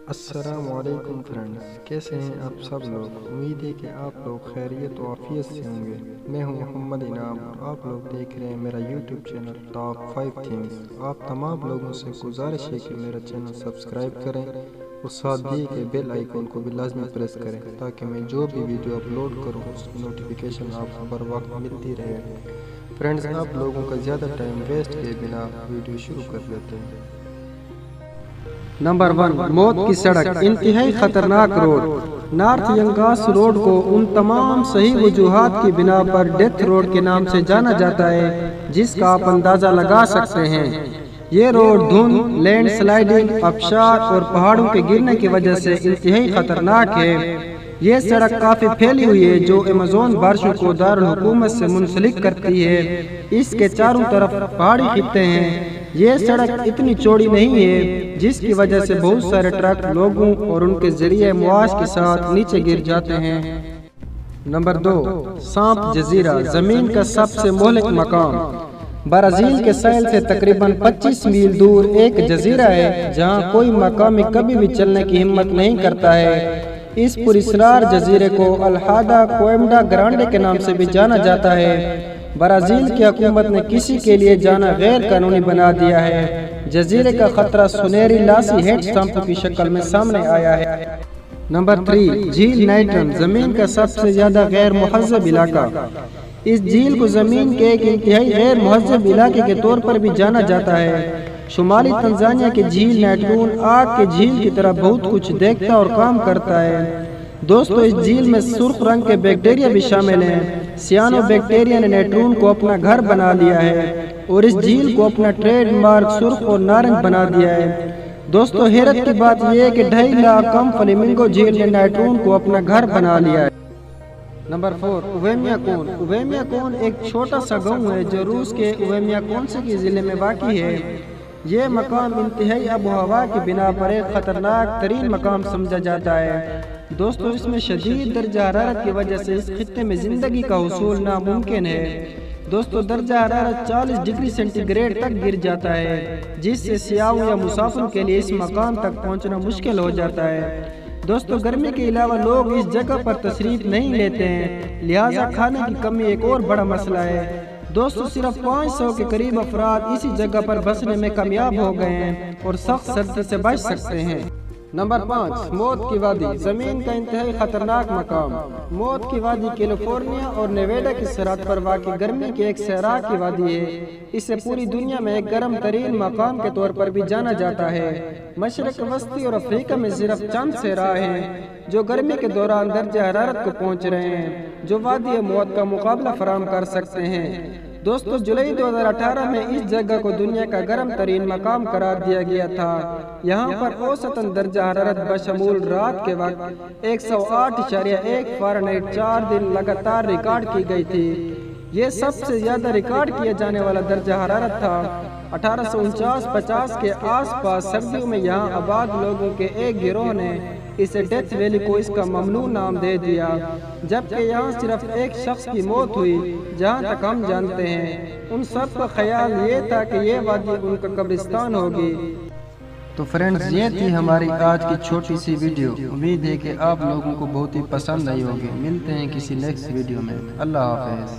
السلام علیکم فرینڈز، کیسے ہیں آپ سب لوگ؟ امید ہے کہ آپ لوگ خیریت و عافیت سے ہوں گے۔ میں ہوں محمد انعام اور آپ لوگ دیکھ رہے ہیں میرا یوٹیوب چینل ٹاپ 5 تھنگز۔ آپ تمام لوگوں سے گزارش ہے کہ میرا چینل سبسکرائب کریں اور ساتھ دیے کے بیل آئیکن کو بھی لازمی پریس کریں تاکہ میں جو بھی ویڈیو اپلوڈ کروں اس کی نوٹیفیکیشن آپ کو بر وقت ملتی رہے۔ فرینڈز، آپ لوگوں کا زیادہ ٹائم ویسٹ کیے بنا ویڈیو شروع کر لیتے ہیں۔ نمبر 1، موت کی سڑک، انتہائی خطرناک روڈ۔ نارتھ ینگاس روڈ کو ان تمام صحیح وجوہات کی بنا پر ڈیتھ روڈ کے نام سے جانا جاتا ہے جس کا آپ اندازہ لگا سکتے ہیں۔ یہ روڈ دھند، لینڈ سلائیڈنگ، آبشار اور پہاڑوں کے گرنے کی وجہ سے انتہائی خطرناک ہے۔ یہ سڑک کافی پھیلی ہوئی ہے جو ایمیزون بارشوں کو دارالحکومت سے منسلک کرتی ہے۔ اس کے چاروں طرف پہاڑی خطے ہیں۔ یہ سڑک اتنی چوڑی نہیں ہے جس کی وجہ سے بہت سارے ٹرک لوگوں اور ان کے ذریعہ معاش کے ساتھ نیچے گر جاتے ہیں۔ نمبر 2، سانپ جزیرہ، زمین کا سب سے مہلک مقام۔ برازیل کے ساحل سے تقریباً 25 میل دور ایک جزیرہ ہے جہاں کوئی مقامی کبھی بھی چلنے کی ہمت نہیں کرتا ہے۔ اس پراسرار جزیرے کو الہادا کوئمڈا گرانڈے کے نام سے بھی جانا جاتا ہے۔ برازیل کی حکومت نے کسی کے لیے جانا غیر قانونی بنا دیا ہے۔ جزیرے کا خطرہ سنہری لاسی ہیڈ سانپوں کی شکل میں سامنے آیا ہے۔ نمبر 3، جھیل نائٹرن، زمین کا سب سے زیادہ غیر مہذب علاقہ۔ اس جھیل کو زمین کے ایک انتہائی غیر مہذب علاقے کے طور پر بھی جانا جاتا ہے۔ شمالی تنزانیہ کی جھیل نیٹرون آگ کے جھیل کی طرح بہت کچھ دیکھتا اور کام کرتا ہے۔ دوستو، اس جھیل میں سرخ رنگ کے بیکٹیریا بھی شامل ہیں۔ سیانو بیکٹیریا نے نیٹرون کو اپنا گھر بنا لیا ہے اور اس جھیل کو اپنا ٹریڈ مارک سرخ اور نارنج بنا دیا ہے۔ دوستو، حیرت کی بات یہ ہے کہ 2.5 لاکھ کم فلیمنگو جھیل نے نیٹرون کو اپنا گھر بنا لیا ہے۔ نمبر 4، اویمیا کون۔ اویمیا کون ایک چھوٹا سا گاؤں ہے جو روس کے اویمیا کونسکی ضلع میں واقع ہے۔ یہ مقام انتہائی آب و ہوا کی بنا پر ایک خطرناک ترین مقام سمجھا جاتا ہے۔ دوستو، اس میں شدید درجہ حرارت کی وجہ سے اس خطے میں زندگی کا حصول ناممکن ہے۔ دوستو، درجہ حرارت 40 ڈگری سینٹی گریڈ تک گر جاتا ہے جس سے سیاحوں یا مسافروں کے لیے اس مقام تک پہنچنا مشکل ہو جاتا ہے۔ دوستو، گرمی کے علاوہ لوگ اس جگہ پر تشریف نہیں لیتے ہیں، لہٰذا کھانے کی کمی ایک اور بڑا مسئلہ ہے۔ دوستو، صرف 500 کے قریب افراد اسی جگہ پر بسنے میں کامیاب ہو گئے ہیں اور سخت سردی سے بچ سکتے ہیں۔ نمبر 5، موت کی وادی، زمین کا انتہائی خطرناک مقام۔ موت کی وادی کیلیفورنیا اور نیواڈا کی سرحد پر واقع گرمی کی ایک صحرا کی وادی ہے۔ اسے پوری دنیا میں ایک گرم ترین مقام کے طور پر بھی جانا جاتا ہے۔ مشرق وسطی اور افریقہ میں صرف چند صحرائے ہیں جو گرمی کے دوران درجہ حرارت کو پہنچ رہے ہیں جو وادی موت کا مقابلہ فراہم کر سکتے ہیں۔ دوستو، جولائی 2018 میں اس جگہ کو دنیا کا گرم ترین مقام قرار دیا گیا تھا۔ یہاں پر اوسطاً درجہ حرارت بشمول رات کے وقت 108.1 فارنہائٹ 4 دن لگاتار ریکارڈ کی گئی تھی۔ یہ سب سے زیادہ ریکارڈ کیا جانے والا درجہ حرارت تھا۔ 1849-50 کے آس پاس سردیوں میں یہاں آباد لوگوں کے ایک گروہ نے اسے ڈیتھ ویلی کو اس کا ممنوع نام دے دیا، جبکہ یہاں صرف ایک شخص کی موت ہوئی جہاں تک ہم جانتے ہیں۔ ان سب کا خیال یہ تھا کہ یہ وادی ان کا قبرستان ہوگی۔ تو فرینڈز، یہ تھی ہماری آج کی چھوٹی سی ویڈیو۔ امید ہے کہ آپ لوگوں کو بہت ہی پسند آئی ہوگی۔ ملتے ہیں کسی نیکسٹ ویڈیو میں۔ اللہ حافظ۔